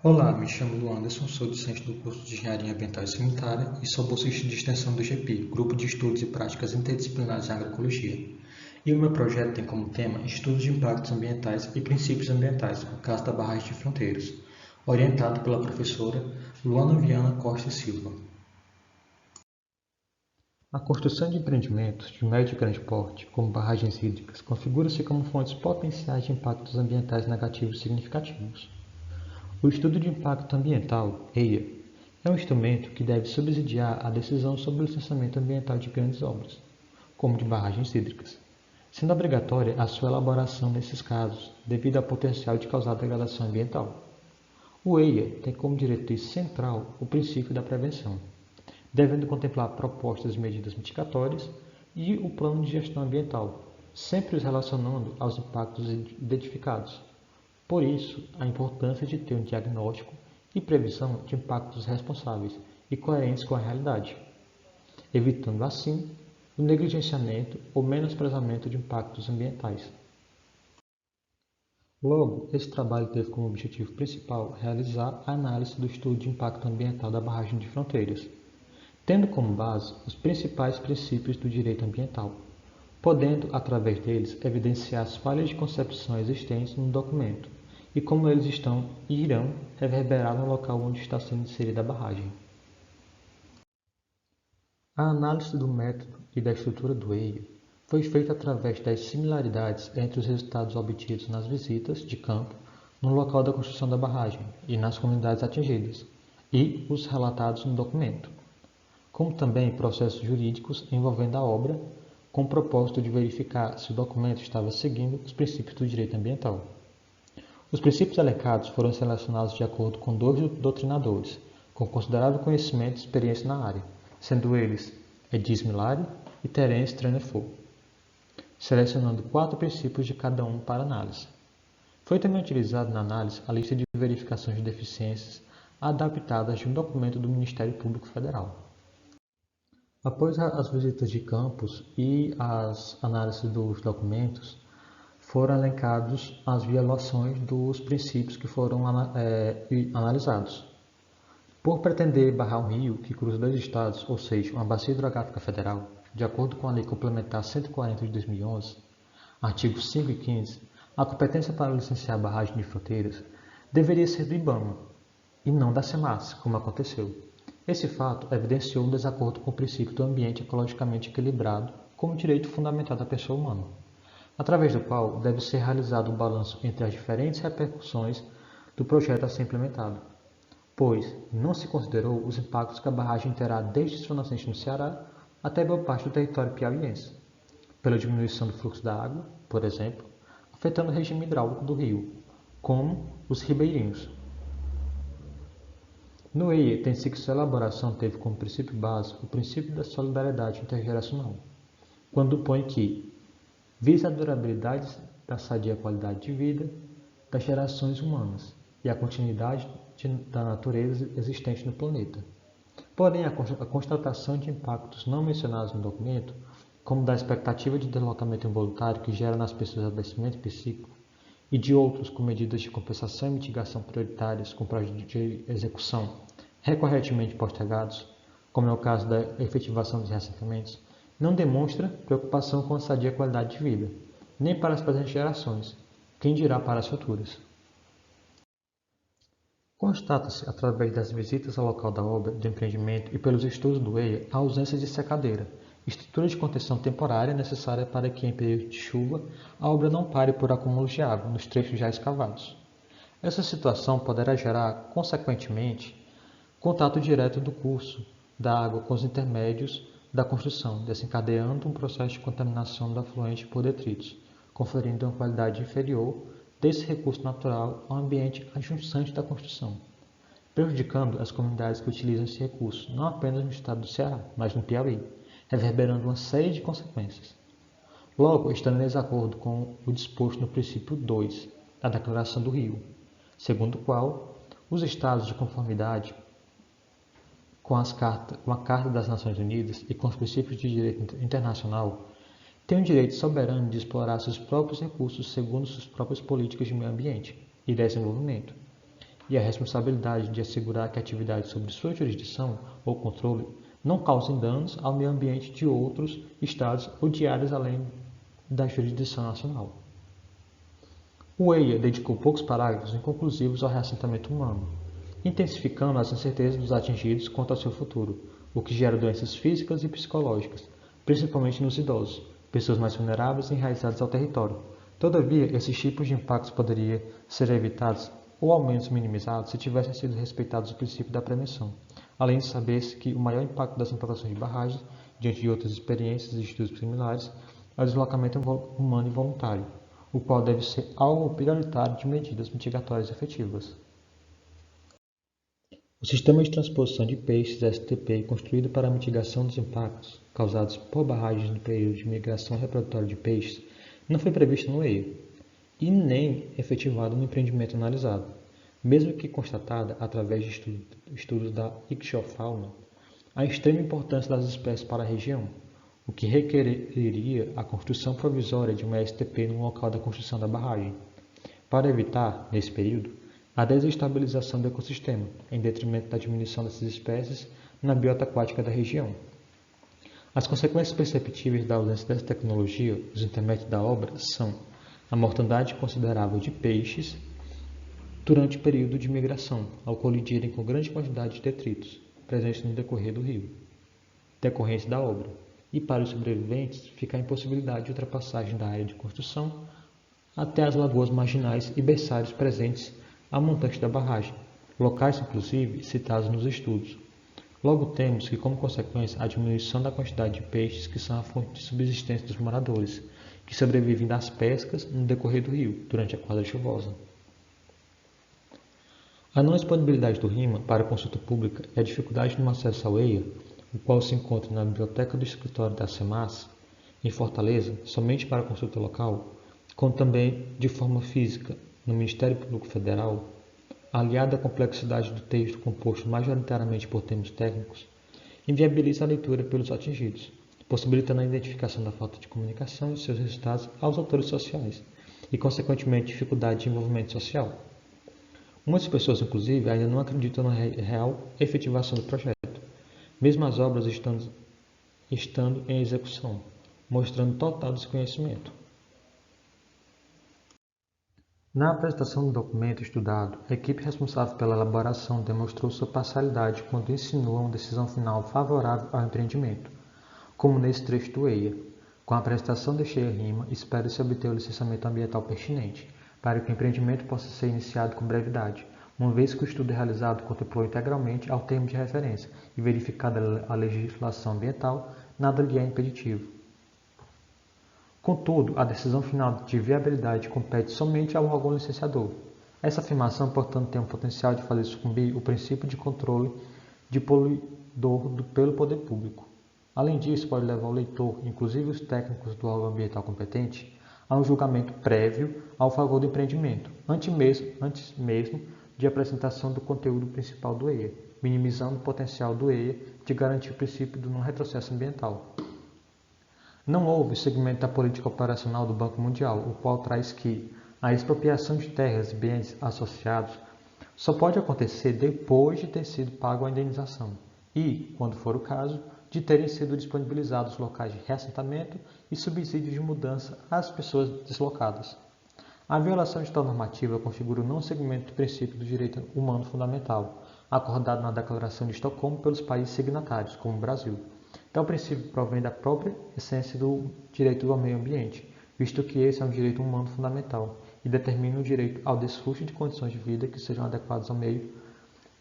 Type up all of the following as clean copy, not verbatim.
Olá, me chamo Luanderson, sou docente do curso de Engenharia Ambiental e Sanitária e sou bolsista de extensão do GEPI, Grupo de Estudos e Práticas Interdisciplinares em Agroecologia. E o meu projeto tem como tema Estudos de Impactos Ambientais e Princípios Ambientais, no caso da Barragem de Fronteiras, orientado pela professora Luana Viana Costa e Silva. A construção de empreendimentos de médio e grande porte, como barragens hídricas, configura-se como fontes potenciais de impactos ambientais negativos significativos. O estudo de impacto ambiental, EIA, é um instrumento que deve subsidiar a decisão sobre o licenciamento ambiental de grandes obras, como de barragens hídricas, sendo obrigatória a sua elaboração nesses casos, devido ao potencial de causar degradação ambiental. O EIA tem como diretriz central o princípio da prevenção, devendo contemplar propostas de medidas mitigatórias e o plano de gestão ambiental, sempre os relacionando aos impactos identificados. Por isso, a importância de ter um diagnóstico e previsão de impactos responsáveis e coerentes com a realidade, evitando assim o negligenciamento ou menosprezamento de impactos ambientais. Logo, esse trabalho teve como objetivo principal realizar a análise do estudo de impacto ambiental da barragem de Fronteiras, tendo como base os principais princípios do direito ambiental, podendo, através deles, evidenciar as falhas de concepção existentes no documento e como eles estão e irão reverberar no local onde está sendo inserida a barragem. A análise do método e da estrutura do EIA foi feita através das similaridades entre os resultados obtidos nas visitas de campo no local da construção da barragem e nas comunidades atingidas, e os relatados no documento, como também processos jurídicos envolvendo a obra, com o propósito de verificar se o documento estava seguindo os princípios do direito ambiental. Os princípios elencados foram selecionados de acordo com 2 doutrinadores, com considerável conhecimento e experiência na área, sendo eles Edis Milari e Terence Trenefort, selecionando 4 princípios de cada um para análise. Foi também utilizado na análise a lista de verificações de deficiências adaptadas de um documento do Ministério Público Federal. Após as visitas de campos e as análises dos documentos, foram elencados as violações dos princípios que foram analisados. Por pretender barrar um rio que cruza 2 estados, ou seja, uma bacia hidrográfica federal, de acordo com a Lei Complementar 140 de 2011, artigos 5 e 15, a competência para licenciar a barragem de Fronteiras deveria ser do IBAMA e não da SEMAS, como aconteceu. Esse fato evidenciou um desacordo com o princípio do ambiente ecologicamente equilibrado como direito fundamental da pessoa humana, através do qual deve ser realizado um balanço entre as diferentes repercussões do projeto a ser implementado, pois não se considerou os impactos que a barragem terá desde sua nascente no Ceará até boa parte do território piauiense, pela diminuição do fluxo da água, por exemplo, afetando o regime hidráulico do rio, como os ribeirinhos. No EIA, tem-se que sua elaboração teve como princípio básico o princípio da solidariedade intergeracional, quando põe que visa a durabilidade da sadia qualidade de vida das gerações humanas e a continuidade da natureza existente no planeta. Porém, a constatação de impactos não mencionados no documento, como da expectativa de deslocamento involuntário que gera nas pessoas adoecimento psíquico, e de outros com medidas de compensação e mitigação prioritárias com prazo de execução recorrentemente postergados, como é o caso da efetivação dos reassentamentos, não demonstra preocupação com a sadia qualidade de vida, nem para as presentes gerações, quem dirá para as futuras. Constata-se, através das visitas ao local da obra de empreendimento e pelos estudos do EIA, a ausência de secadeira, estrutura de contenção temporária necessária para que, em período de chuva, a obra não pare por acúmulos de água nos trechos já escavados. Essa situação poderá gerar, consequentemente, contato direto do curso da água com os intermédios da construção, desencadeando um processo de contaminação do afluente por detritos, conferindo uma qualidade inferior desse recurso natural ao ambiente adjacente da construção, prejudicando as comunidades que utilizam esse recurso, não apenas no estado do Ceará, mas no Piauí, reverberando uma série de consequências. Logo, estando em desacordo com o disposto no princípio 2 da Declaração do Rio, segundo o qual os estados de conformidade com a Carta das Nações Unidas e com os princípios de direito internacional, têm o direito soberano de explorar seus próprios recursos segundo suas próprias políticas de meio ambiente e desenvolvimento, e a responsabilidade de assegurar que a atividade sob sua jurisdição ou controle não causem danos ao meio ambiente de outros estados ou de áreas além da jurisdição nacional. O EIA dedicou poucos parágrafos inconclusivos ao reassentamento humano, intensificando as incertezas dos atingidos quanto ao seu futuro, o que gera doenças físicas e psicológicas, principalmente nos idosos, pessoas mais vulneráveis e enraizadas ao território. Todavia, esses tipos de impactos poderiam ser evitados ou ao menos minimizados se tivessem sido respeitados o princípio da prevenção, além de saber-se que o maior impacto das implantações de barragens, diante de outras experiências e estudos similares, é o deslocamento humano involuntário, o qual deve ser alvo prioritário de medidas mitigatórias efetivas. O Sistema de Transposição de Peixes (STP), construído para a mitigação dos impactos causados por barragens no período de migração reprodutória de peixes, não foi previsto no EIA e nem efetivado no empreendimento analisado, mesmo que constatada através de estudos da ictiofauna a extrema importância das espécies para a região, o que requeriria a construção provisória de uma STP no local da construção da barragem, para evitar, nesse período, a desestabilização do ecossistema, em detrimento da diminuição dessas espécies na biota aquática da região. As consequências perceptíveis da ausência dessa tecnologia, os intermédios da obra, são a mortandade considerável de peixes durante o período de migração, ao colidirem com grande quantidade de detritos presentes no decorrer do rio, decorrência da obra, e para os sobreviventes fica a impossibilidade de ultrapassagem da área de construção até as lagoas marginais e berçários presentes a montante da barragem, locais inclusive citados nos estudos. Logo temos que, como consequência, a diminuição da quantidade de peixes que são a fonte de subsistência dos moradores, que sobrevivem das pescas no decorrer do rio, durante a quadra chuvosa. A não disponibilidade do RIMA para consulta pública e a dificuldade no acesso ao EIA, o qual se encontra na biblioteca do escritório da SEMAS, em Fortaleza, somente para consulta local, como também de forma física no Ministério Público Federal, aliada à complexidade do texto composto majoritariamente por termos técnicos, inviabiliza a leitura pelos atingidos, possibilitando a identificação da falta de comunicação e seus resultados aos atores sociais e, consequentemente, dificuldade de envolvimento social. Muitas pessoas, inclusive, ainda não acreditam na real efetivação do projeto, mesmo as obras estando em execução, mostrando total desconhecimento. Na apresentação do documento estudado, a equipe responsável pela elaboração demonstrou sua parcialidade quando insinua uma decisão final favorável ao empreendimento, como nesse trecho do EIA. Com a apresentação deste RIMA, espera-se obter o licenciamento ambiental pertinente, para que o empreendimento possa ser iniciado com brevidade, uma vez que o estudo realizado contemplou integralmente ao termo de referência e verificada a legislação ambiental, nada lhe é impeditivo. Contudo, a decisão final de viabilidade compete somente ao órgão licenciador. Essa afirmação, portanto, tem o potencial de fazer sucumbir o princípio de controle de poluidor pelo poder público. Além disso, pode levar o leitor, inclusive os técnicos do órgão ambiental competente, a um julgamento prévio ao favor do empreendimento, antes mesmo de apresentação do conteúdo principal do EIA, minimizando o potencial do EIA de garantir o princípio do não retrocesso ambiental. Não houve segmento da política operacional do Banco Mundial, o qual traz que a expropriação de terras e bens associados só pode acontecer depois de ter sido pago a indenização e, quando for o caso, de terem sido disponibilizados locais de reassentamento e subsídios de mudança às pessoas deslocadas. A violação de tal normativa configura o não segmento do princípio do direito humano fundamental, acordado na Declaração de Estocolmo pelos países signatários, como o Brasil. Tal princípio provém da própria essência do direito ao meio ambiente, visto que esse é um direito humano fundamental e determina o direito ao desfruto de condições de vida que sejam adequadas ao meio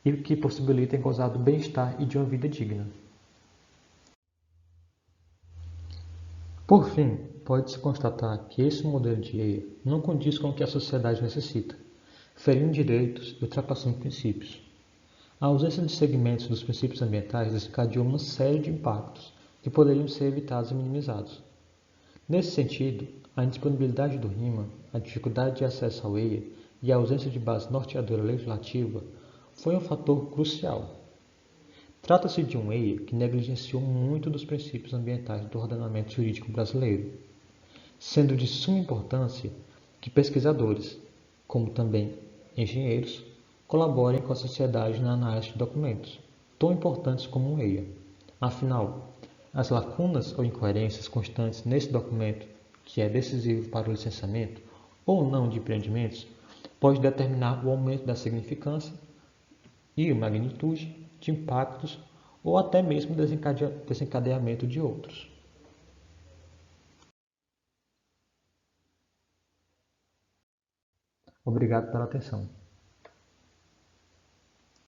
e que possibilitem gozar do bem-estar e de uma vida digna. Por fim, pode-se constatar que esse modelo de EIA não condiz com o que a sociedade necessita, ferindo direitos e ultrapassando princípios. A ausência de segmentos dos princípios ambientais desencadeou uma série de impactos que poderiam ser evitados e minimizados. Nesse sentido, a indisponibilidade do RIMA, a dificuldade de acesso ao EIA e a ausência de base norteadora legislativa foi um fator crucial. Trata-se de um EIA que negligenciou muito dos princípios ambientais do ordenamento jurídico brasileiro, sendo de suma importância que pesquisadores, como também engenheiros, colaborem com a sociedade na análise de documentos, tão importantes como um EIA. Afinal, as lacunas ou incoerências constantes nesse documento, que é decisivo para o licenciamento ou não de empreendimentos, pode determinar o aumento da significância e magnitude de impactos ou até mesmo desencadeamento de outros. Obrigado pela atenção.